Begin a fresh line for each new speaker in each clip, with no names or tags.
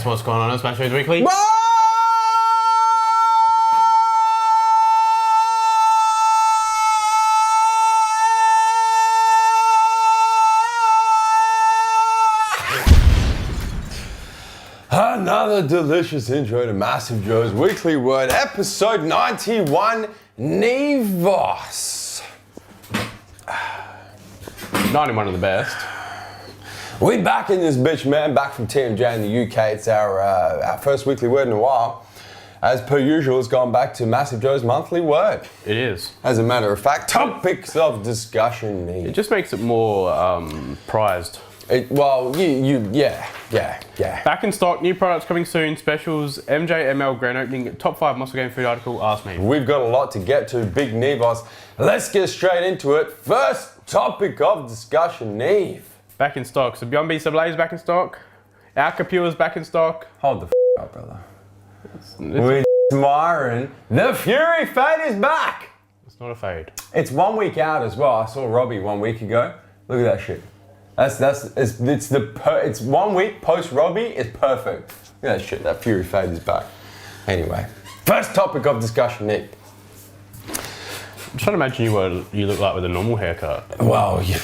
what's going on? It's MassiveJoes Weekly.
Another delicious intro to MassiveJoes Weekly Word, episode 91, Neve.
91 of the best.
We back in this bitch, man, back from TMJ in the UK. It's our first weekly word in a while. As per usual, it's gone back to MassiveJoes monthly word.
It is.
As a matter of fact, topics of discussion, Neve.
It just makes it more prized.
Yeah.
Back in stock, new products coming soon, specials, MJML grand opening, top 5 muscle game food article, AskNeve.
We've got a lot to get to, big Nevos. Let's get straight into it. First topic of discussion, Neve.
Back in stock. So Beyond Beast is back in stock. Our Capure's back in stock.
Hold the up, brother. We're admiring the Fury fade is back.
It's not a fade.
It's 1 week out as well. I saw Robbie 1 week ago. Look at that shit. It's 1 week post Robbie. It's perfect. Look at that shit. That Fury fade is back. Anyway, first topic of discussion, Nick.
I'm trying to imagine what you look like with a normal haircut.
Well, you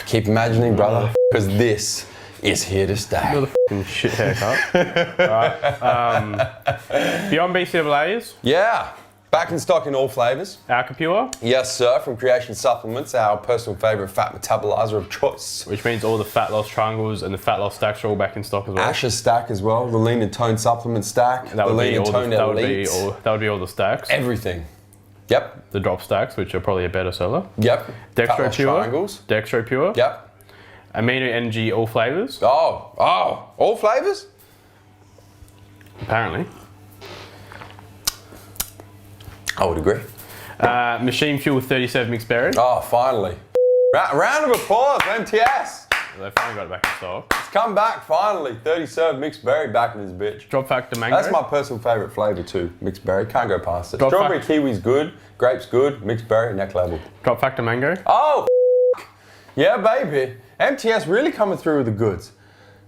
keep imagining, brother, because this is here to stay.
Another fucking shit haircut. Alright. Beyond BCAAs.
Yeah. Back in stock in all flavours.
Our Capure.
Yes, sir. From Creation Supplements, our personal favourite fat metabolizer of choice.
Which means all the fat loss triangles and the fat loss stacks are all back in stock as well.
Asher stack as well. The lean and tone supplement stack.
That
the
would
lean and tone
that
elite.
would be all the stacks.
Everything. Yep.
The drop stacks, which are probably a better seller.
Yep.
Dextro Pure.
Triangles.
Dextro Pure.
Yep.
Amino Energy, all flavours.
Oh, all flavours?
Apparently.
I would agree.
Machine Fuel 37 mixed berry.
Oh, finally. Round of applause, MTS.
They finally got it back in stock.
It's come back finally. 30 serve mixed berry back in this bitch.
Drop Factor Mango.
That's my personal favourite flavour too, mixed berry. Can't go past it.
Drop
Strawberry kiwi's good, grapes good, mixed berry, neck level.
Drop Factor Mango.
Oh, yeah, baby. MTS really coming through with the goods.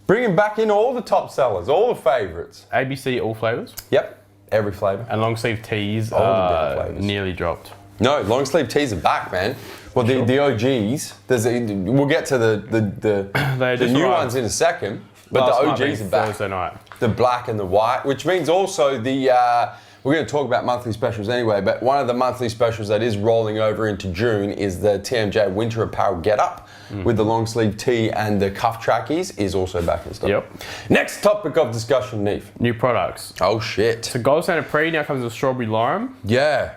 Bringing back in all the top sellers, all the favourites.
ABC, all flavours.
Yep, every flavour.
And long sleeve tees
All the different flavours.
nearly dropped.
No, long sleeve tees are back, man. Well, the OGs. We'll get to the new ones in a second, but the OGs are back.
Thursday night.
The black and the white, which means also we're going to talk about monthly specials anyway, but one of the monthly specials that is rolling over into June is the TMJ Winter Apparel Get Up with the long sleeve tee and the cuff trackies is also back in stock.
Yep.
Next topic of discussion, Neve.
New products.
Oh shit.
So Gold Standard Pre now comes with strawberry lime.
Yeah.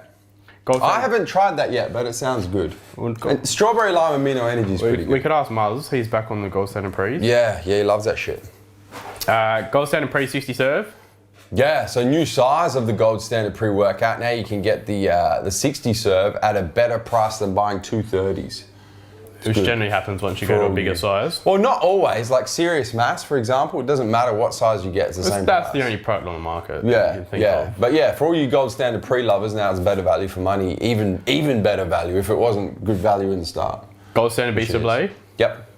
I haven't tried that yet, but it sounds good. And strawberry lime amino energy is pretty good.
We could ask Muzz, he's back on the Gold Standard Pre.
Yeah, he loves that shit.
Gold Standard Pre 60 serve.
Yeah, so new size of the Gold Standard pre-workout. Now you can get the 60 serve at a better price than buying 230s.
Which generally happens once you go to a bigger size.
Well, not always. Like Serious Mass, for example, it doesn't matter what size you get, it's the same
That's
price.
the only product on the market.
Yeah. But yeah, for all you Gold Standard pre-lovers, now it's better value for money. Even better value if it wasn't good value in the start.
Gold Standard Beast Blade.
Yep.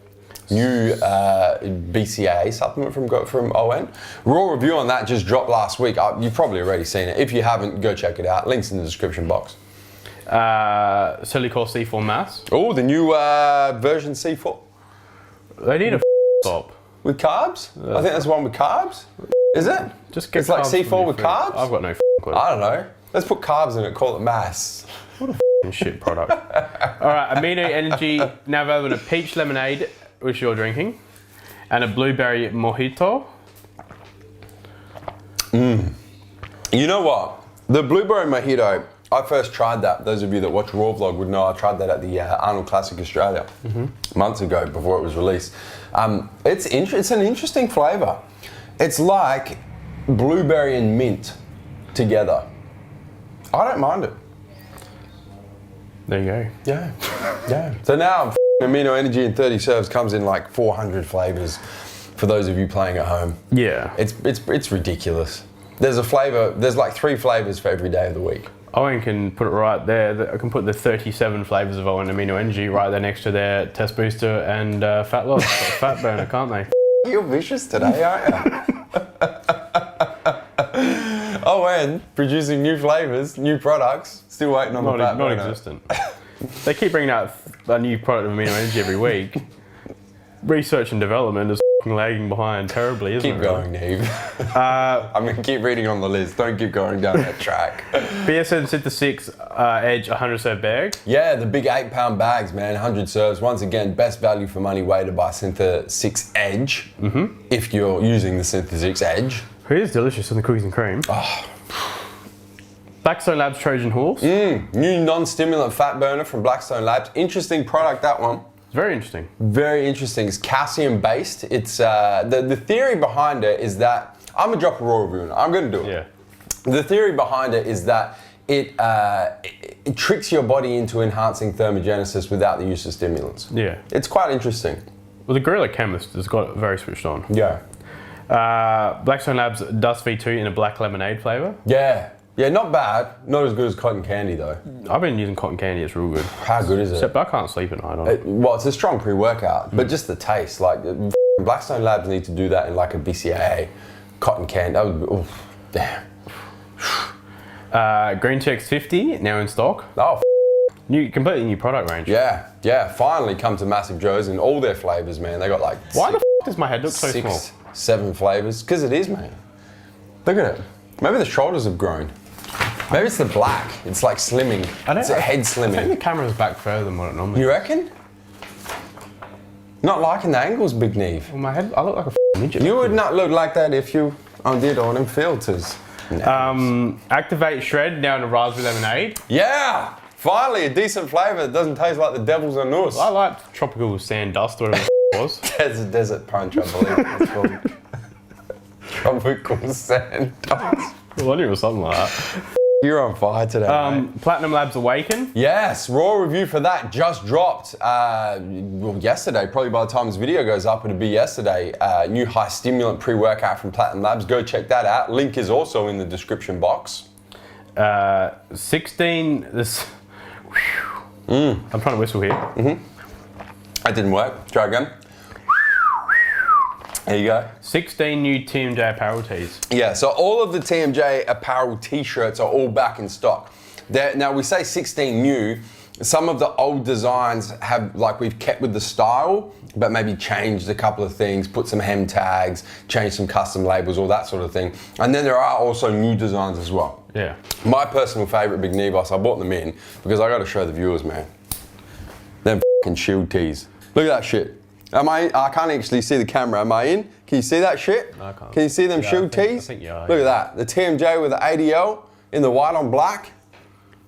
New BCAA supplement from ON. Raw review on that just dropped last week. You've probably already seen it. If you haven't, go check it out. Links in the description box.
Silicor C4 Mass.
Oh, the new version C4.
They need a stop.
With carbs? I think that's one with carbs. Is it?
It's
like C4 with carbs?
I've got no clue.
I don't know. Let's put carbs in it, call it mass.
What a shit product. Alright, Amino Energy now available in a peach lemonade, which you're drinking, and a blueberry mojito.
You know what? The blueberry mojito, I first tried that. Those of you that watch Raw Vlog would know I tried that at the Arnold Classic Australia months ago before it was released. It's an interesting flavour. It's like blueberry and mint together. I don't mind it.
There you go.
Yeah. So now Amino Energy in 30 serves comes in like 400 flavours for those of you playing at home.
Yeah.
It's ridiculous. There's like 3 flavours for every day of the week.
Owen can put it right there. I can put the 37 flavours of Owen Amino Energy right there next to their test booster and fat loss, fat burner, can't they?
You're vicious today, aren't you? brand producing new flavors, new products. Still waiting on the back burner.
Non-existent. They keep bringing out a new product of amino energy every week. Research and development is lagging behind terribly, isn't it?
Keep going, Neve. I'm going to keep reading on the list. Don't keep going down that track.
BSN Synth 6 Edge 100 serve bag.
Yeah, the big 8-pound bags, man. 100 serves. Once again, best value for money way to buy Synth 6 Edge. If you're using the Synth 6 Edge.
It is delicious in the cookies and cream.
Oh.
Blackstone Labs Trojan Horse.
New non-stimulant fat burner from Blackstone Labs. Interesting product, that one.
Very interesting.
Very interesting. It's calcium based. It's the theory behind it is that I'm gonna drop a raw review on it. I'm gonna do it.
Yeah.
The theory behind it is that it tricks your body into enhancing thermogenesis without the use of stimulants.
Yeah.
It's quite interesting.
Well, the Gorilla Chemist has got it very switched on.
Yeah.
Blackstone Labs Dust V2 in a black lemonade flavour.
Yeah. Yeah, not bad. Not as good as cotton candy though.
I've been using cotton candy, it's real good.
How good is it?
Except I can't sleep at night on it.
Well, it's a strong pre-workout, but just the taste. Like, Blackstone Labs need to do that in like a BCAA cotton candy. That would be, damn.
Green Tea X50, now in stock.
Oh,
Completely new product range.
yeah. Finally come to MassiveJoes in all their flavors, man. They got like
Why the does my head look so small?
7 flavors. Because it is, man. Look at it. Maybe the shoulders have grown. Maybe it's the black. It's like slimming. It's a head slimming.
I think the camera's back further than what it normally is.
You reckon? Not liking the angles, Big Neve.
Well, my head, I look like a midget.
You would not look like that if you undid all them filters.
Activate Shred, now in a raspberry lemonade.
Yeah! Finally, a decent flavour that doesn't taste like the devil's anus.
I like tropical sand dust, whatever it was.
Desert punch, I believe it's called. Tropical sand dust.
Well, I knew it was something like that.
You're on fire today, mate.
Platinum Labs Awaken.
Yes, raw review for that just dropped well, yesterday. Probably by the time this video goes up, it'll be yesterday. New high stimulant pre-workout from Platinum Labs. Go check that out. Link is also in the description box.
16. This. I'm trying to whistle here.
That didn't work. Try again. There you go.
16 new TMJ apparel tees.
Yeah, so all of the TMJ apparel t-shirts are all back in stock. Now we say 16 new, some of the old designs have, like, we've kept with the style, but maybe changed a couple of things, put some hem tags, changed some custom labels, all that sort of thing. And then there are also new designs as well.
Yeah.
My personal favorite, Big Nevos, I bought them in because I got to show the viewers, man. Them fucking shield tees. Look at that shit. I can't actually see the camera. Am I in? Can you see that shit?
No, I can't.
Can you see them shield tees?
I think you are.
Look at that. The TMJ with the ADL in the white on black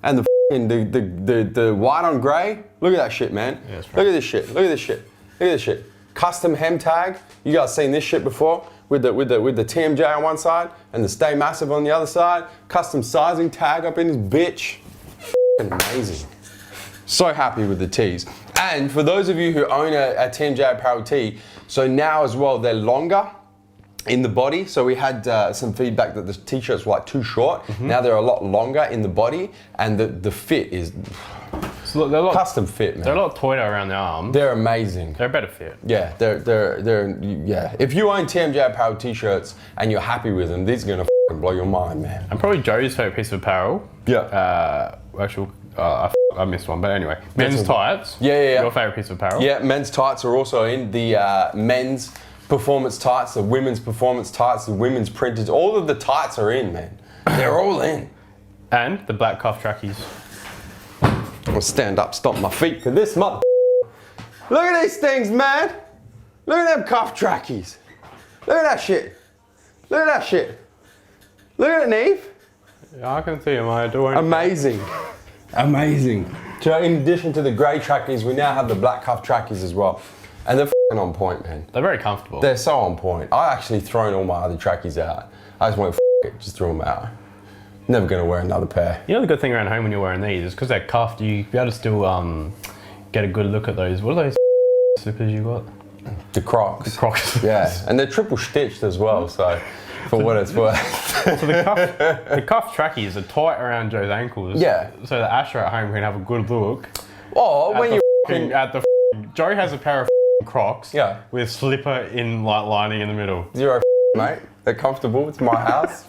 and the white on grey. Look at that shit, man.
Yeah,
look at this shit. Look at this shit. Look at this shit. Custom hem tag. You guys seen this shit before with the TMJ on one side and the Stay Massive on the other side. Custom sizing tag up in this bitch. Amazing. So happy with the tees. And for those of you who own a TMJ apparel tee, so now as well, they're longer in the body. So we had some feedback that the t-shirts were like too short. Now they're a lot longer in the body and the fit is
So they're
custom fit, man.
They're a lot tighter around the arm.
They're amazing.
They're a better fit.
Yeah, they're yeah. If you own TMJ apparel t-shirts and you're happy with them, these are gonna fucking blow your mind, man.
And probably Joe's favourite piece of apparel.
Yeah.
I missed one, but anyway. Men's tights.
Yeah.
Your favourite piece of apparel.
Yeah, men's tights are also in. The men's performance tights, the women's performance tights, the women's printed. All of the tights are in, man. They're all in.
And the black cuff trackies.
I'll stand up, stomp my feet for this mother. Look at these things, man. Look at them cuff trackies. Look at that shit. Look at that shit. Look at it, Neve.
Yeah, I can see them. I adore them.
Amazing. Amazing. So in addition to the grey trackies, we now have the black cuff trackies as well. And they're f***ing on point, man.
They're very comfortable.
They're so on point. I actually thrown all my other trackies out. I just went, f*** it, just threw them out. Never gonna wear another pair.
You know the good thing around home when you're wearing these is because they're cuffed, you be able to still get a good look at those. What are those slippers you got?
The Crocs.
The Crocs.
Yeah, and they're triple stitched as well, so for what it's worth.
So the cuff trackies are tight around Joe's ankles.
Yeah.
So that Asher at home can have a good look.
Oh, when you
Joe has a pair of Crocs.
Yeah.
With slipper in lining in the middle.
Zero, mate. They're comfortable. It's my house.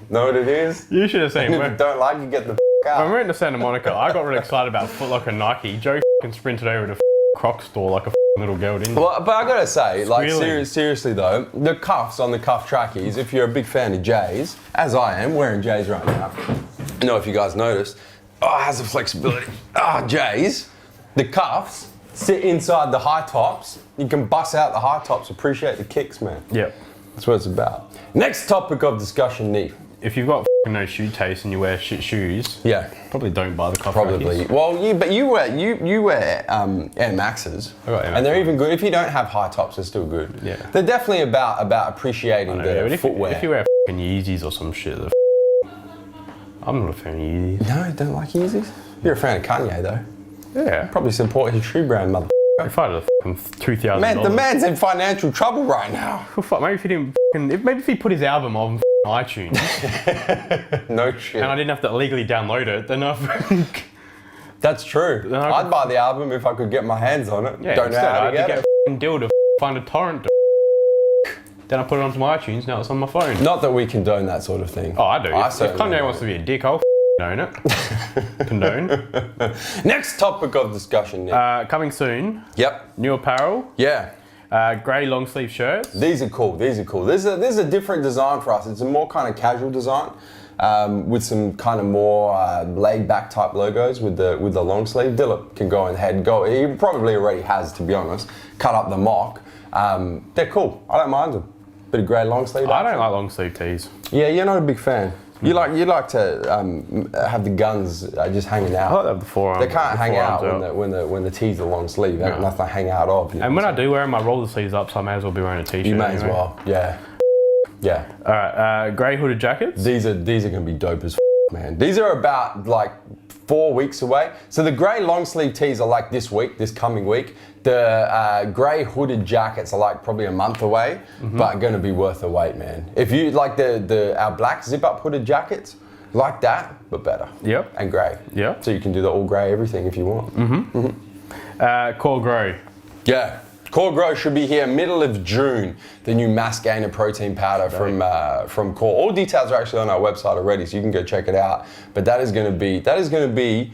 Know what it is?
You should have seen.
And if you don't like it, get the out.
When we went to Santa Monica, I got really excited about Foot Locker and Nike. Joe sprinted over to the Crocs store like a little girl, didn't he?
Well, but I gotta say, like
Really?
seriously though, the cuffs on the cuff trackies, if you're a big fan of J's, as I am, wearing J's right now. I don't know if you guys noticed. Oh, it has the flexibility. J's, the cuffs sit inside the high tops. You can bust out the high tops, appreciate the kicks, man.
Yep.
That's what it's about. Next topic of discussion, Neve.
If you've got no shoe taste and you wear shit shoes,
Yeah.
probably don't buy the cuff
Probably.
trackies.
Well, you wear Air Maxes,
I got Air
and they're
Maxes.
even good. If you don't have high tops, they're still good.
Yeah.
They're definitely about appreciating
Yeah,
the
but
footwear.
if you wear Yeezys or some shit, I'm not a fan of Yeezys.
No, you don't like Yeezys? You're a fan of Kanye though.
Yeah.
Probably support his shoe brand, mother.
If I had $2,000.
Man, the man's in financial trouble right now.
Well, fuck, maybe if he didn't maybe if he put his album on iTunes
No shit.
and I didn't have to illegally download it, then
That's true.
Then I
I'd
could-
buy the album if I could get my hands on it.
yeah,
Don't know
instead
how
I
to
had
get
to
it.
get a deal to find a torrent. Then I put it onto my iTunes. Now it's on my phone.
Not that we condone that sort of thing.
Oh, I do. If
certainly
Kanye
don't.
wants to be a dick, I'll condone it. Condone.
Next topic of discussion, Nick.
Coming soon,
Yep.
new apparel,
Yeah.
grey long sleeve shirts.
These are cool. This is a different design for us. It's a more kind of casual design with some kind of more laid back type logos with the long sleeve. Dilip can go ahead and go. He probably already has, to be honest. Cut up the mock. They're cool. I don't mind them. Bit of grey long sleeve.
I don't like long sleeve tees.
Yeah, you're not a big fan. You like to have the guns just hanging
I
out.
like to have the forearm.
They can't
the
hang out
forearms
when the tees are long sleeve. They got nothing to hang out of. You
And
know
when
what
I do wear them, I roll the sleeves up, so I may as well be wearing a t-shirt.
you may as
anyway.
well. Yeah. Yeah.
All right, grey hooded jackets.
These are going to be dope as man. These are about like 4 weeks away. So the grey long sleeve tees are like this coming week. The grey hooded jackets are like probably a month away, but going to be worth the wait, man. If you like our black zip up hooded jackets, like that, but better.
Yep.
And grey.
Yep.
So you can do the all grey everything if you want.
Core Grow.
Yeah. Core Grow should be here middle of June. The new mass gainer protein powder from Core. All details are actually on our website already, so you can go check it out. But that is going to be.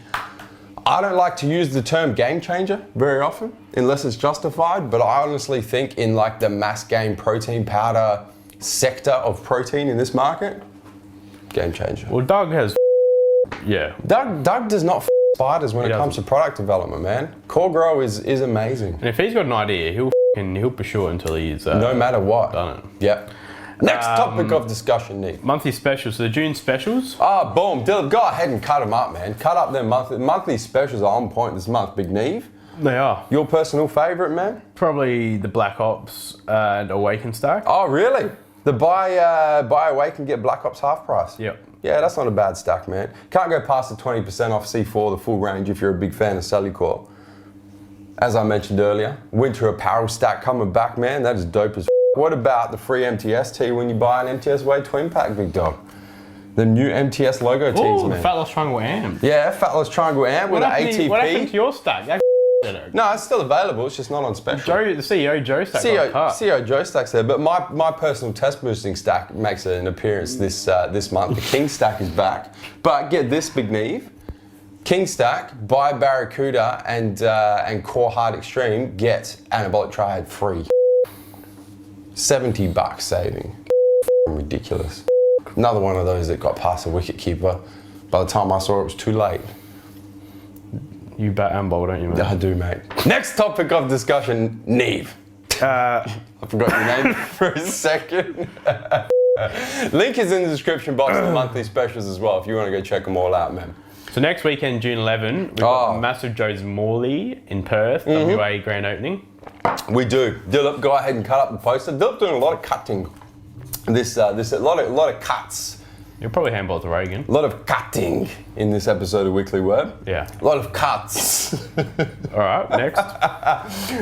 I don't like to use the term game changer very often, unless it's justified. But I honestly think in like the mass gain protein powder sector of protein in this market, game changer.
Well, Doug has. Yeah.
Doug does not spiders when it comes to product development, man. Core Grow is amazing.
And if he's got an idea, he'll pursue it until he's
No matter what.
done it.
Yep. Next topic of discussion, Nick.
Monthly specials. So the June specials.
Boom. Dylan, go ahead and cut them up, man. Cut up their monthly specials are on point this month. Big Neve.
They are.
Your personal favourite, man?
Probably the Black Ops and Awaken stack.
Oh, really? The buy awake and get Black Ops half price.
Yep.
Yeah, that's not a bad stack, man. Can't go past the 20% off C4, the full range, if you're a big fan of Cellucor. As I mentioned earlier, winter apparel stack coming back, man. That is dope as f. What about the free MTS tee when you buy an MTS Way twin pack, big dog? The new MTS logo tees,
Oh, the
man.
Fat Loss Triangle Amp.
Yeah, Fat Loss Triangle Amp with an ATP.
What happened to your stack? That did it.
No, it's still available. It's just not on special.
The CEO Joe stack got cut.
CEO Joe stack's there, but my personal test boosting stack makes an appearance this month. The King stack is back. But get this, Big Neve. King stack, buy Barracuda and Core Hard Extreme, get Anabolic Triad free. $70 saving. Ridiculous. Another one of those that got past the wicket keeper. By the time I saw it, it was too late.
You bat and bowl, don't you, man?
I do, mate. Next topic of discussion, Neve. I forgot your name for a second. Link is in the description box for the monthly specials as well if you want to go check them all out, man.
So next weekend, June 11, we've got MassiveJoes Morley in Perth, WA grand opening.
We do. Dilip, go ahead and cut up the poster. Dilip doing a lot of cutting. A lot of cuts.
You'll probably handball to Reagan.
A lot of cutting in this episode of Weekly Word.
Yeah.
A lot of cuts.
All right, next.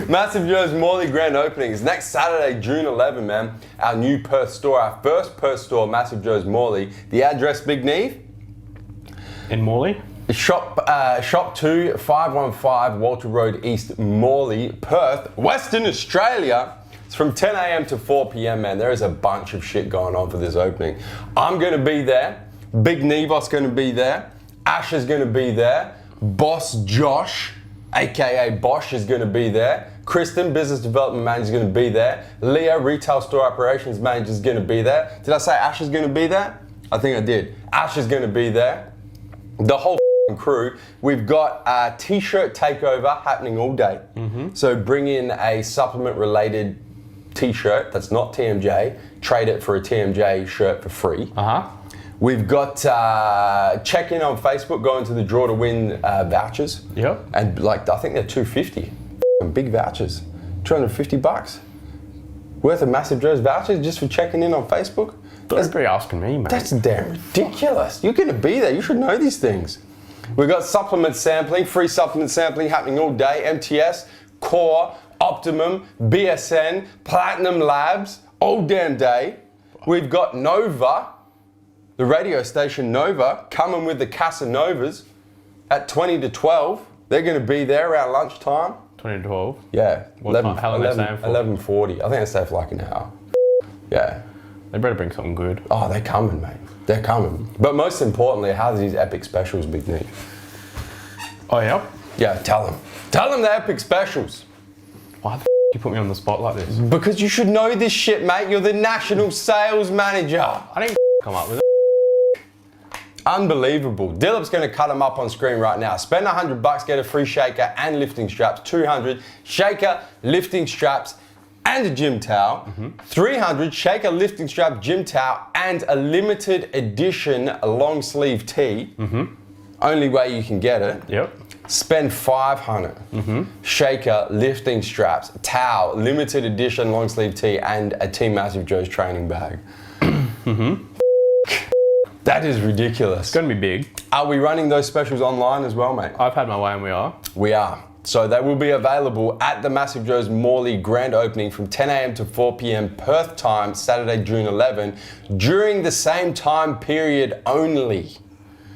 MassiveJoes Morley grand openings next Saturday, June 11, man. Our new Perth store, our first Perth store, MassiveJoes Morley. The address, Big Neve?
In Morley?
Shop 2, 515 Walter Road East, Morley, Perth, Western Australia. It's from 10 a.m. to 4 p.m, man. There is a bunch of shit going on for this opening. I'm going to be there. Big Neve's going to be there. Ash is going to be there. Boss Josh, aka Bosch, is going to be there. Kristen, business development manager, is going to be there. Leah, retail store operations manager, is going to be there. Did I say Ash is going to be there? I think I did. Ash is going to be there. The whole crew. We've got a t-shirt takeover happening all day. So bring in a supplement related t-shirt that's not TMJ, trade it for a TMJ shirt for free. We've got check in on Facebook, go into the draw to win vouchers.
Yep.
And like, I think they're $250. Big vouchers. $250 worth of MassiveJoes vouchers just for checking in on Facebook.
Don't be asking me, mate.
That's damn ridiculous. You're gonna be there, you should know these things. We've got supplement sampling, free supplement sampling happening all day. MTS, Core, Optimum, BSN, Platinum Labs, all damn day. We've got Nova, the radio station Nova, coming with the Casanovas at 20 to 12. They're going to be there around lunchtime.
20 to 12?
Yeah.
What time? How long are they staying for?
11:40. I think they stay for like an hour. Yeah.
They better bring something good.
Oh, they're coming, mate. They're coming. But most importantly, how's these epic specials, Big Neve?
Oh, yeah?
Yeah, tell them. Tell them the epic specials.
Why the you put me on the spot like this?
Because you should know this shit, mate. You're the national sales manager.
I didn't come up with it.
Unbelievable. Dillip's going to cut them up on screen right now. Spend $100, get a free shaker and lifting straps. 200 shaker, lifting straps, and a gym towel. 300 shaker, lifting strap, gym towel, and a limited edition long sleeve tee. Only way you can get it.
Yep.
Spend 500. Shaker, lifting straps, towel, limited edition long sleeve tee, and a Team MassiveJoes training bag. That is ridiculous.
It's going to be big.
Are we running those specials online as well, mate?
I've had my way and we are.
We are. So they will be available at the MassiveJoes Morley grand opening from 10 a.m. to 4 p.m. Perth time, Saturday, June 11, during the same time period only.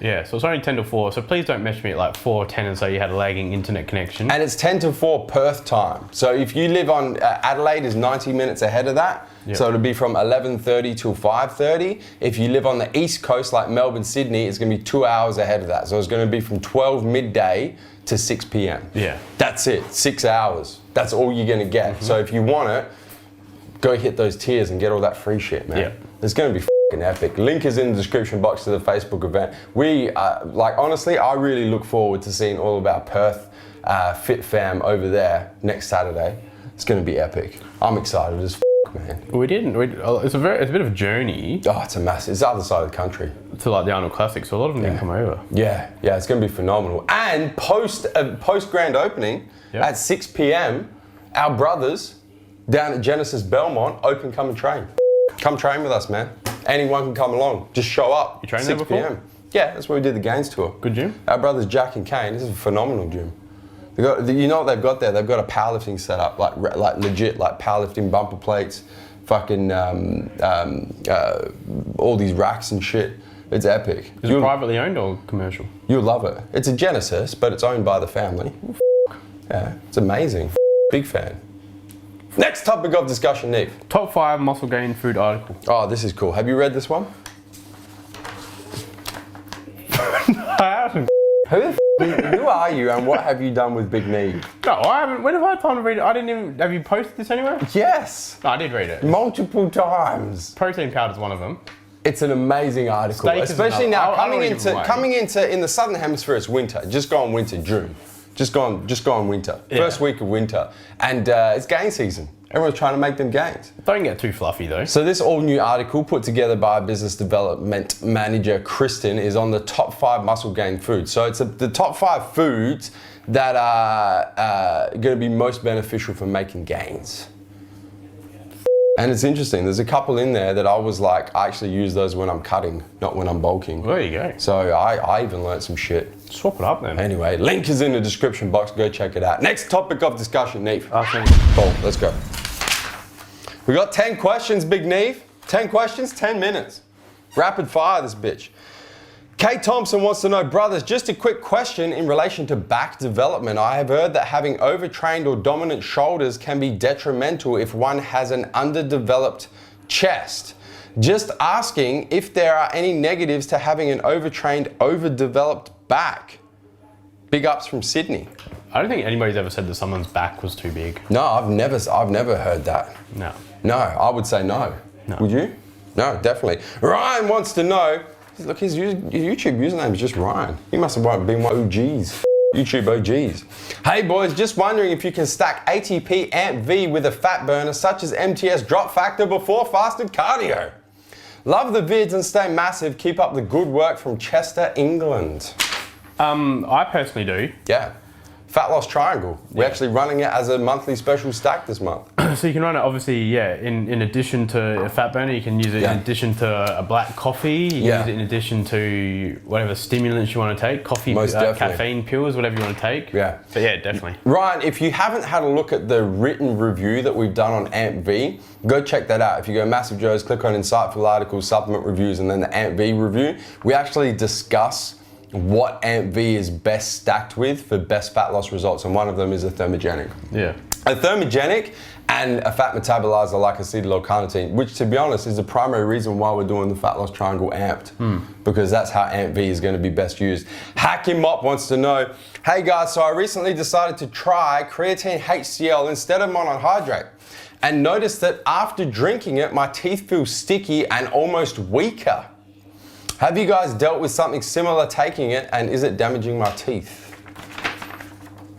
Yeah, so it's only 10 to 4, so please don't message me at like 4 or 10 and say you had a lagging internet connection.
And it's 10 to 4 Perth time. So if you live on, Adelaide is 90 minutes ahead of that. Yep. So it'll be from 11:30 till 5:30. If you live on the East Coast like Melbourne, Sydney, it's going to be 2 hours ahead of that. So it's going to be from 12 midday to 6 p.m.
Yeah.
That's it, 6 hours. That's all you're going to get. So if you want it, go hit those tiers and get all that free shit, man.
Yeah.
It's going to be epic. Link is in the description box to the Facebook event. We, like, honestly, I really look forward to seeing all of our Perth Fit fam over there next Saturday. It's going to be epic. I'm excited as man.
We didn't. It's a bit of a journey.
Oh, it's a massive. It's the other side of the country.
To like the Arnold Classic, so a lot of them didn't come over.
Yeah, it's going to be phenomenal. And post grand opening at 6 p.m, our brothers down at Genesis Belmont open, come and train. Come train with us, man. Anyone can come along. Just show up.
You trained
6
there before?
p.m. Yeah, that's where we did the gains tour.
Good gym?
Our brothers Jack and Kane. This is a phenomenal gym. They got, you know what they've got there? They've got a powerlifting setup, like legit, like powerlifting bumper plates, fucking all these racks and shit. It's epic.
Is it privately owned or commercial?
You'll love it. It's a Genesis, but it's owned by the family. Yeah, it's amazing. Big fan. Next topic of discussion, Neve.
Top 5 muscle gain food article.
Oh, this is cool. Have you read this one?
I haven't.
Who are you and what have you done with Big Neve?
No, I haven't. When have I had time to read it? I didn't even. Have you posted this anywhere?
Yes.
No, I did read it.
Multiple times.
Protein powder's one of them.
It's an amazing article,
Steak
especially now coming
in
the southern hemisphere. It's winter. Just gone winter, June. Just gone winter.
Yeah.
First week of winter, and it's gain season. Everyone's trying to make them gains.
Don't get too fluffy though.
So this all new article put together by business development manager Kristen is on the top 5 muscle gain foods. So it's the top 5 foods that are going to be most beneficial for making gains. And it's interesting, there's a couple in there that I was like, I actually use those when I'm cutting, not when I'm bulking.
There you go.
So I even learned some shit.
Swap it up then.
Anyway, link is in the description box, go check it out. Next topic of discussion, Neve. Cool, let's go. We got 10 questions, Big Neve. 10 questions, 10 minutes. Rapid fire this bitch. Kate Thompson wants to know, brothers, just a quick question in relation to back development. I have heard that having overtrained or dominant shoulders can be detrimental if one has an underdeveloped chest. Just asking if there are any negatives to having an overtrained, overdeveloped back. Big ups from Sydney.
I don't think anybody's ever said that someone's back was too big.
No, I've never heard that.
No.
No, I would say no.
No.
Would you? No, definitely. Ryan wants to know, look, his YouTube username is just Ryan. He must have been one OGs. YouTube OGs. Hey boys, just wondering if you can stack ATP Amp V with a fat burner such as MTS drop factor before fasted cardio. Love the vids and stay massive. Keep up the good work from Chester, England.
I personally do.
Yeah. Fat loss triangle. We're actually running it as a monthly special stack this month.
So you can run it obviously, yeah, in addition to a fat burner, you can use it in addition to a black coffee, you can use it in addition to whatever stimulants you want to take, coffee, caffeine pills, whatever you want to take.
Yeah.
But yeah, definitely.
Ryan, if you haven't had a look at the written review that we've done on Amp V, go check that out. If you go MassiveJoes, click on insightful articles, supplement reviews, and then the Amp V review, we actually discuss what Amp V is best stacked with for best fat loss results, and one of them is a thermogenic.
Yeah.
A thermogenic and a fat metabolizer like acetyl-L-carnitine, which to be honest is the primary reason why we're doing the fat loss triangle amped, because that's how Amp V is going to be best used. Hacking Mop wants to know, hey guys, so I recently decided to try creatine HCl instead of monohydrate, and noticed that after drinking it, my teeth feel sticky and almost weaker. Have you guys dealt with something similar taking it, and is it damaging my teeth?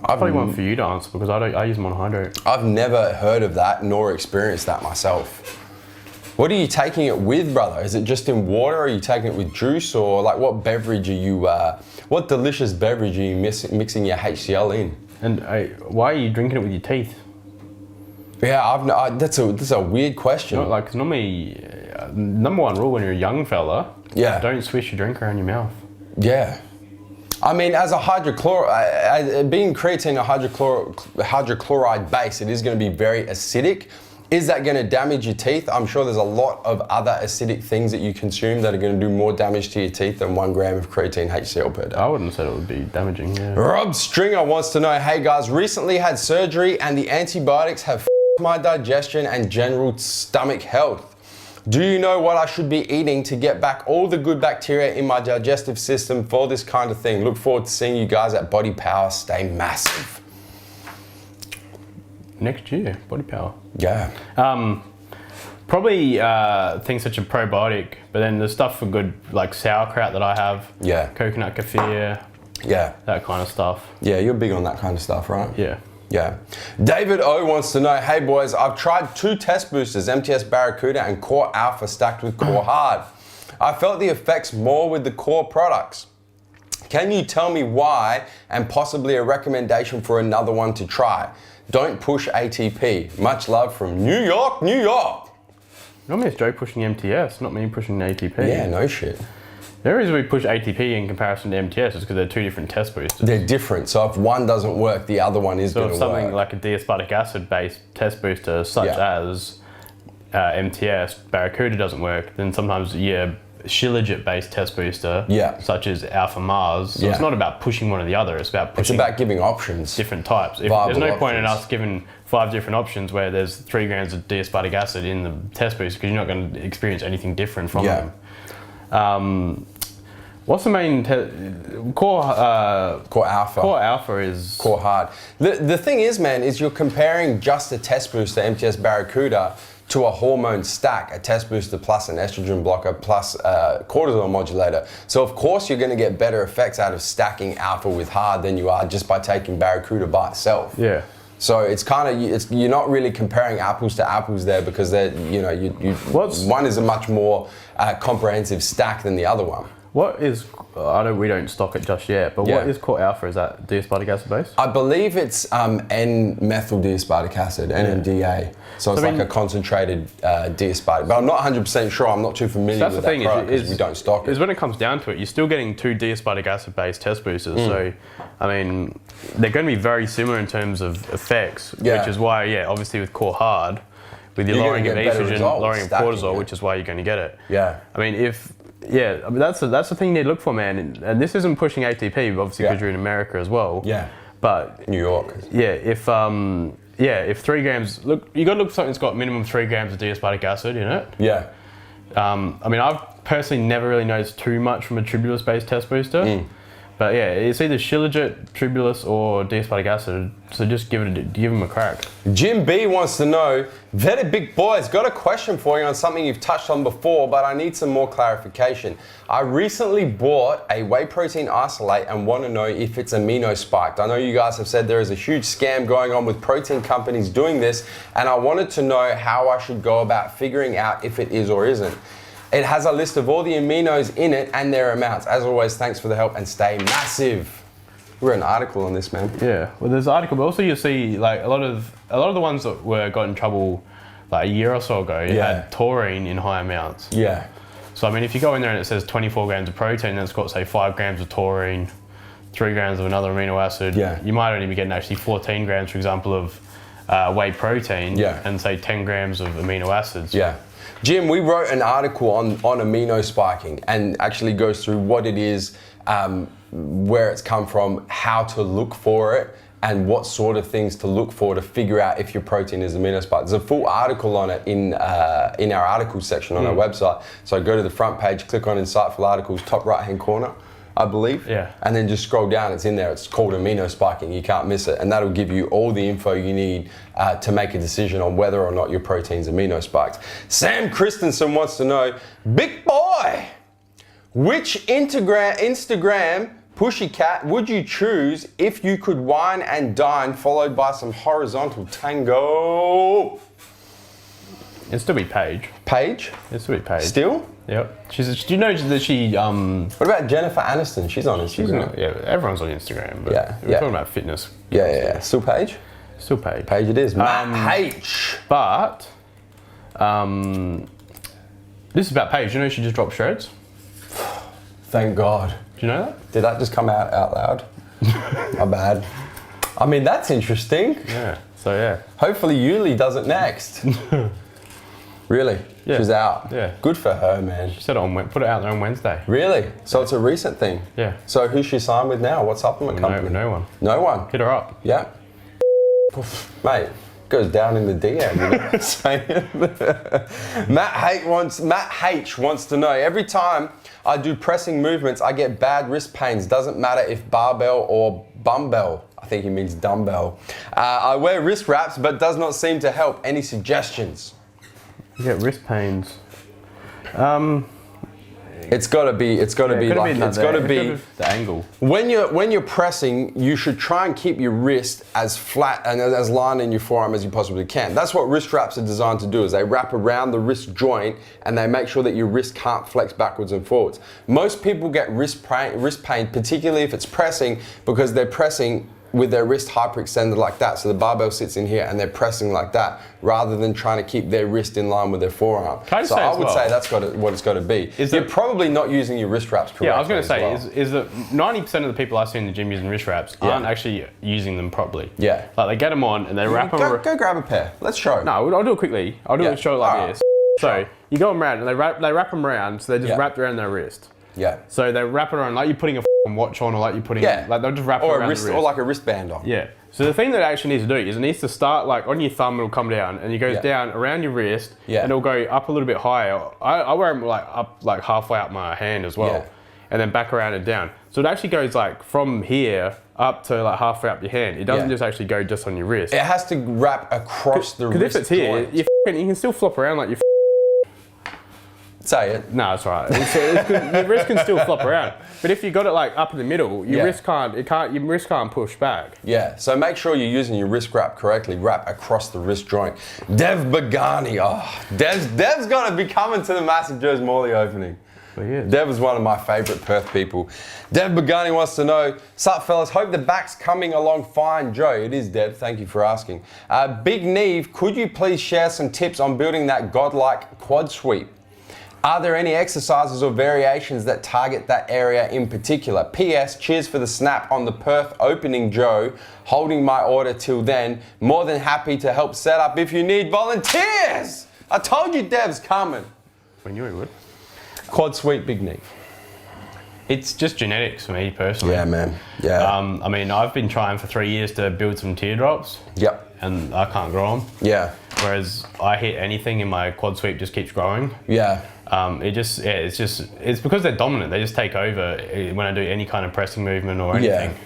Probably one for you to answer because I use monohydrate.
I've never heard of that nor experienced that myself. What are you taking it with, brother? Is it just in water? Are you taking it with juice, or like what beverage are you? What delicious beverage are you mixing your HCl in?
And why are you drinking it with your teeth?
Yeah, that's a weird question.
Not like, 'cause normally, number one rule when you're a young fella, don't swish your drink around your mouth.
Yeah. I mean, as a being creatine a hydrochloride base, it is going to be very acidic. Is that going to damage your teeth? I'm sure there's a lot of other acidic things that you consume that are going to do more damage to your teeth than 1 gram of creatine HCl per day.
I wouldn't say it would be damaging, yeah.
Rob Stringer wants to know, hey guys, recently had surgery and the antibiotics have f***ed my digestion and general stomach health. Do you know what I should be eating to get back all the good bacteria in my digestive system for this kind of thing? Look forward to seeing you guys at Body Power. Stay massive.
Next year, Body Power.
Yeah.
Probably things such as probiotic, but then the stuff for good, like sauerkraut that I have.
Yeah.
Coconut kefir.
Yeah.
That kind of stuff.
Yeah, you're big on that kind of stuff, right?
Yeah.
Yeah. David O wants to know, hey boys, I've tried 2 test boosters, MTS Barracuda and Core Alpha stacked with Core Hard. I felt the effects more with the Core products. Can you tell me why, and possibly a recommendation for another one to try? Don't push ATP. Much love from New York, New York.
Normally it's Joe pushing MTS, not me pushing ATP.
Yeah, no shit.
The reason we push ATP in comparison to MTS is because they're 2 different test boosters.
They're different, so if one doesn't work, the other one is going to work.
So if something like a D-aspartic acid-based test booster, such as MTS, Barracuda doesn't work, then sometimes Shilajit-based test booster, such as Alpha Mars. So it's not about pushing one or the other, it's about pushing...
It's about giving options.
Different types. There's no point in us giving 5 different options where there's 3 grams of D-aspartic acid in the test booster, because you're not going to experience anything different from them. What's the main Core Alpha? Core Alpha is
Core Hard. The thing is, man, is you're comparing just a test booster, MTS Barracuda, to a hormone stack, a test booster plus an estrogen blocker plus a cortisol modulator. So of course you're going to get better effects out of stacking Alpha with Hard than you are just by taking Barracuda by itself.
Yeah.
So it's kind of, you're not really comparing apples to apples there, because they're, one is a much more comprehensive stack than the other one.
What is, we don't stock it just yet, but what is Core Alpha? Is that D-aspartic acid based?
I believe it's N-methyl D-aspartic acid, NMDA. So it's like a concentrated D-aspartic. But I'm not 100% sure, I'm not too familiar with that product because we don't stock it.
Is when it comes down to it, you're still getting 2 D-aspartic acid based test boosters. So, I mean, they're going to be very similar in terms of effects, which is why, obviously with Core Hard, with your lowering of estrogen, lowering of cortisol, which is why you're going to get it.
Yeah.
I mean, if Yeah, I mean, that's the thing you need to look for, man. And this isn't pushing ATP, obviously, because you're in America as well.
Yeah.
But
New York.
Yeah, if 3 grams, look, you got to look for something that's got minimum 3 grams of D-aspartic acid in it.
Yeah.
I mean, I've personally never really noticed too much from a tribulus-based test booster. But yeah, it's either Shilajit, tribulus, or D-aspartic acid. So just give them a crack.
Jim B wants to know, very big boys, got a question for you on something you've touched on before, but I need some more clarification. I recently bought a whey protein isolate and want to know if it's amino spiked. I know you guys have said there is a huge scam going on with protein companies doing this, and I wanted to know how I should go about figuring out if it is or isn't. It has a list of all the aminos in it and their amounts. As always, thanks for the help and stay massive. We wrote an article on this, man.
Yeah, well, there's an article, but also you'll see like a lot of the ones that got in trouble like a year or so ago had taurine in high amounts.
Yeah.
So I mean, if you go in there and it says 24 grams of protein, then it's got say 5 grams of taurine, 3 grams of another amino acid.
Yeah.
You might only be getting actually 14 grams, for example, of whey protein.
Yeah.
And say 10 grams of amino acids.
Yeah. Jim, we wrote an article on amino spiking and actually goes through what it is, where it's come from, how to look for it, and what sort of things to look for to figure out if your protein is amino spiked. There's a full article on it in our articles section on our website. So go to the front page, click on Insightful Articles, top right-hand corner, I believe.
Yeah.
And then just scroll down, it's in there. It's called amino spiking. You can't miss it. And that'll give you all the info you need to make a decision on whether or not your protein's amino spiked. Sam Christensen wants to know, big boy, which Instagram pussycat would you choose if you could wine and dine followed by some horizontal tango?
It'd still be Paige.
Paige?
It'd still be Paige.
Still?
Yep. Do you know that she
What about Jennifer Aniston? She's on Instagram.
Yeah, everyone's on Instagram. But we're talking about fitness.
Yeah. Still Paige?
Still Paige.
Paige it is. Matt H.
But this is about Paige. You know she just dropped shreds?
Thank God.
Do you know that?
Did that just come out loud? My bad. I mean, that's interesting.
Yeah. So yeah.
Hopefully Yuli does it next. Really?
Yeah.
She's out?
Yeah.
Good for her, man.
She said put it out there on Wednesday.
Really? So it's a recent thing?
Yeah.
So who's she signed with now? What supplement company?
No one.
No one?
Hit her up.
Yeah. Mate, goes down in the DM, you know what I'm saying? Matt H wants to know, every time I do pressing movements, I get bad wrist pains. Doesn't matter if barbell or bumbbell. I think he means dumbbell. I wear wrist wraps, but does not seem to help. Any suggestions?
You get wrist pains.
It's got to be
the angle.
When you're pressing, you should try and keep your wrist as flat and as lined in your forearm as you possibly can. That's what wrist wraps are designed to do, is they wrap around the wrist joint and they make sure that your wrist can't flex backwards and forwards. Most people get wrist pain, particularly if it's pressing, because they're pressing with their wrist hyperextended like that. So the barbell sits in here and they're pressing like that, rather than trying to keep their wrist in line with their forearm. So I would say that's what it's got to be. You're probably not using your wrist wraps correctly.
Yeah, I was going to say, is that 90% of the people I see in the gym using wrist wraps aren't actually using them properly.
Yeah.
Like they get them on and they wrap them around.
Go grab a pair. Let's show.
No, I'll do it quickly. I'll do it show like this. So you go around and they wrap them around, so they're just wrapped around their wrist.
Yeah.
So they wrap it around like you're putting a watch on, or like you're putting like they'll just wrap it around the wrist.
Or like a wristband on.
Yeah. So the thing that it actually needs to do is it needs to start like on your thumb, it'll come down and it goes down around your wrist and it'll go up a little bit higher. I wear them like up like halfway up my hand as well and then back around and down. So it actually goes like from here up to like halfway up your hand. It doesn't just actually go just on your wrist.
It has to wrap across the wrist.
Because if it's here, you can still flop around like you.
Say it.
No, it's right. Your wrist can still flop around, but if you got it like up in the middle, your wrist can't push back.
Yeah. So make sure you're using your wrist wrap correctly. Wrap across the wrist joint. Dev Bagani. Dev's got to be coming to the MassiveJoes Morley opening. Dev is one of my favourite Perth people. Dev Bagani wants to know, sup fellas, hope the back's coming along fine. Joe, it is Dev, thank you for asking. Big Neve, could you please share some tips on building that godlike quad sweep? Are there any exercises or variations that target that area in particular? P.S. Cheers for the snap on the Perth opening, Joe. Holding my order till then. More than happy to help set up if you need volunteers. I told you Dev's coming.
We knew he would.
Quad sweep, big knee.
It's just genetics for me personally.
Yeah, man. Yeah.
I mean, I've been trying for 3 years to build some teardrops.
Yep.
And I can't grow them.
Yeah.
Whereas I hit anything and my quad sweep just keeps growing.
Yeah.
It's because they're dominant. They just take over when I do any kind of pressing movement or anything.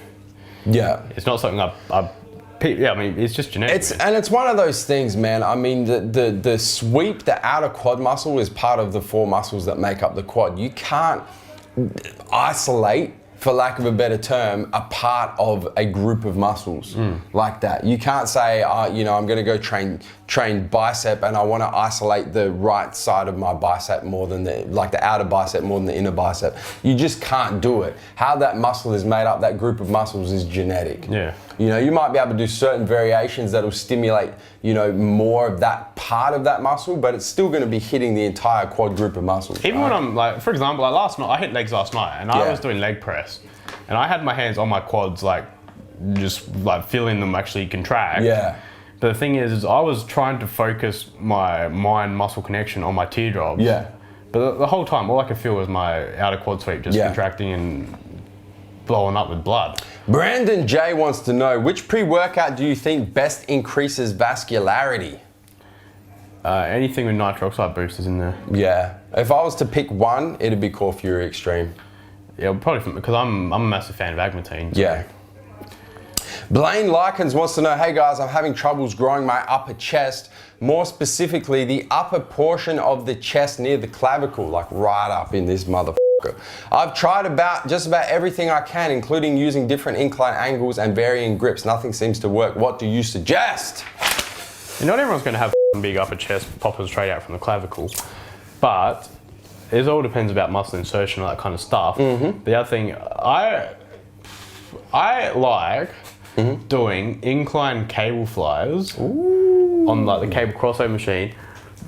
Yeah.
It's not something I mean, it's just genetics.
It's one of those things, man. I mean, the sweep, the outer quad muscle is part of the 4 muscles that make up the quad. You can't isolate, for lack of a better term, a part of a group of muscles like that. You can't say, I'm going to go train bicep and I want to isolate the right side of my bicep more than the outer bicep more than the inner bicep. You just can't do it. How that muscle is made up, that group of muscles, is genetic.
Yeah.
You might be able to do certain variations that'll stimulate, more of that part of that muscle, but it's still going to be hitting the entire quad group of muscles.
Even when I'm for example, last night, I hit legs last night and I was doing leg press and I had my hands on my quads, just feeling them actually contract.
Yeah.
But the thing is I was trying to focus my mind-muscle connection on my teardrops.
Yeah.
But the whole time, all I could feel was my outer quad sweep just contracting and blowing up with blood.
Brandon J wants to know, which pre-workout do you think best increases vascularity?
Anything with nitric oxide boosters in there.
Yeah. If I was to pick one, it'd be Core Fury Extreme.
Yeah, probably because I'm a massive fan of agmatine. So.
Yeah. Blaine Likens wants to know, hey guys, I'm having troubles growing my upper chest, more specifically the upper portion of the chest near the clavicle, right up in this motherfucker. I've tried just about everything I can, including using different incline angles and varying grips. Nothing seems to work. What do you suggest?
Not everyone's going to have big upper chest popping straight out from the clavicle, but it all depends about muscle insertion and that kind of stuff. Mm-hmm. The other thing, I like doing incline cable flyers on the cable crossover machine,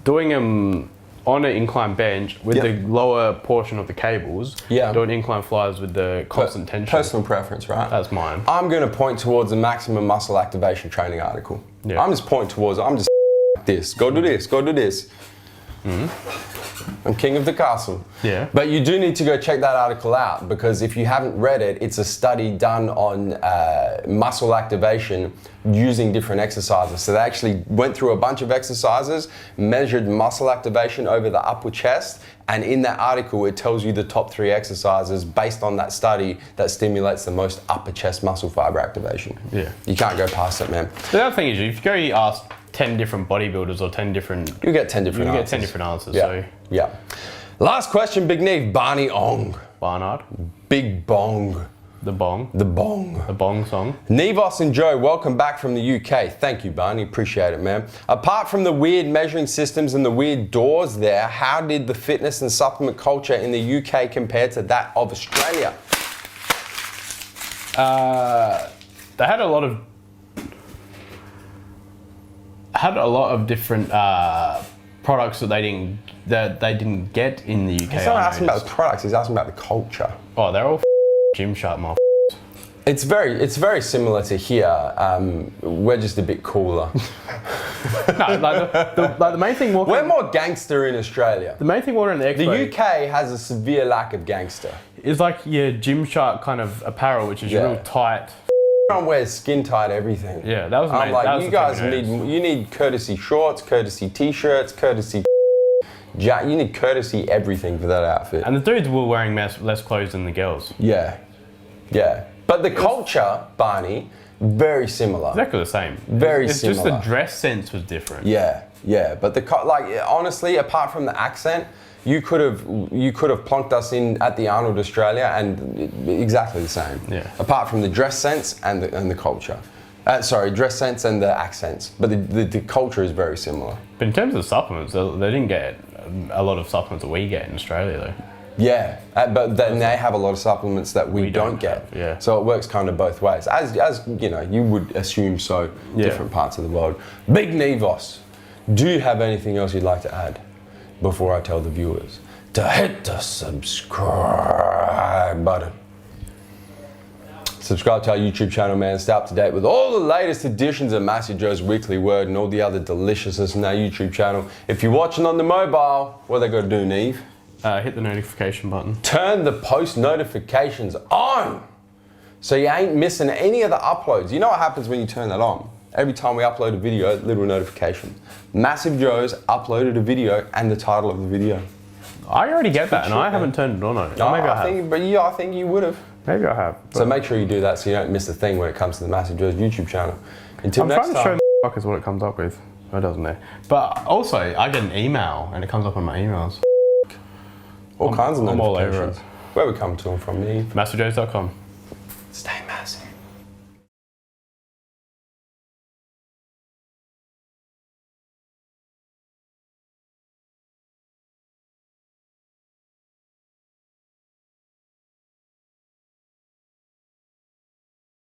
doing them on an incline bench with the lower portion of the cables, doing incline flyers with the constant tension.
Personal preference, right?
That's mine.
I'm going to point towards the maximum muscle activation training article. Yeah. I'm just pointing towards it. I'm just this. Go do this. Go do this. I'm king of the castle.
Yeah.
But you do need to go check that article out, because if you haven't read it, it's a study done on muscle activation using different exercises. So they actually went through a bunch of exercises, measured muscle activation over the upper chest, and in that article it tells you the top 3 exercises based on that study that stimulates the most upper chest muscle fiber activation.
Yeah.
You can't go past it, man.
The other thing is, if you go ask 10 different bodybuilders or 10 different...
You get 10 different answers.
You get 10 different answers,
yeah.
so...
Yeah. Last question, Big Neve. Barney Ong.
Barnard.
Big Bong.
The bong.
The bong.
The bong song.
Nevos and Joe, welcome back from the UK. Thank you, Barney. Appreciate it, man. Apart from the weird measuring systems and the weird doors there, how did the fitness and supplement culture in the UK compare to that of Australia?
They had a lot of different products that they didn't get in the UK.
He's not asking about the products, he's asking about the culture.
Oh, they're all Gymshark motherfuckers.
It's very similar to here. We're just a bit cooler.
No, the main thing
we're more gangster in Australia.
The main thing water in the Expo.
The UK has a severe lack of gangster.
It's like your Gymshark kind of apparel, which is real tight.
Everyone wears skin tight everything.
Yeah, that was the main.
I'm like, you guys need courtesy shorts, courtesy t-shirts, courtesy you need courtesy everything for that outfit.
And the dudes were wearing less clothes than the girls.
Yeah. Yeah. But the culture, Barney, very similar.
Exactly the same.
Very
it's
similar.
Just the dress sense was different.
Yeah. Yeah. But honestly, apart from the accent, you could have plonked us in at the Arnold Australia and exactly the same.
Yeah.
Apart from the dress sense and the culture. Dress sense and the accents. But the culture is very similar.
But in terms of supplements, they didn't get a lot of supplements that we get in Australia, though.
Yeah, but then they have a lot of supplements that we don't get.
Yeah.
So it works kind of both ways. As you know, you would assume so. Different parts of the world. Big Nevos, do you have anything else you'd like to add before I tell the viewers to hit the subscribe button? Subscribe to our YouTube channel, man. Stay up to date with all the latest editions of MassiveJoes Weekly WORD and all the other deliciousness in our YouTube channel. If you're watching on the mobile, what they got to do, Neve?
Hit the notification button.
Turn the post notifications on so you ain't missing any of the uploads. You know what happens when you turn that on? Every time we upload a video, little notification. MassiveJoes uploaded a video and the title of the video.
I already get that, and I haven't turned it on. Maybe I have.
I think you would have.
Maybe I have.
So make sure you do that so you don't miss a thing when it comes to the MassiveJoes YouTube channel. Until
I'm
next
trying to show the fuckers what it comes up with. It doesn't there. But also, I get an email, and it comes up on my emails.
All kinds of
I'm all over
notifications.
it.
Where we come to them from, Neve?
MassiveJoes.com.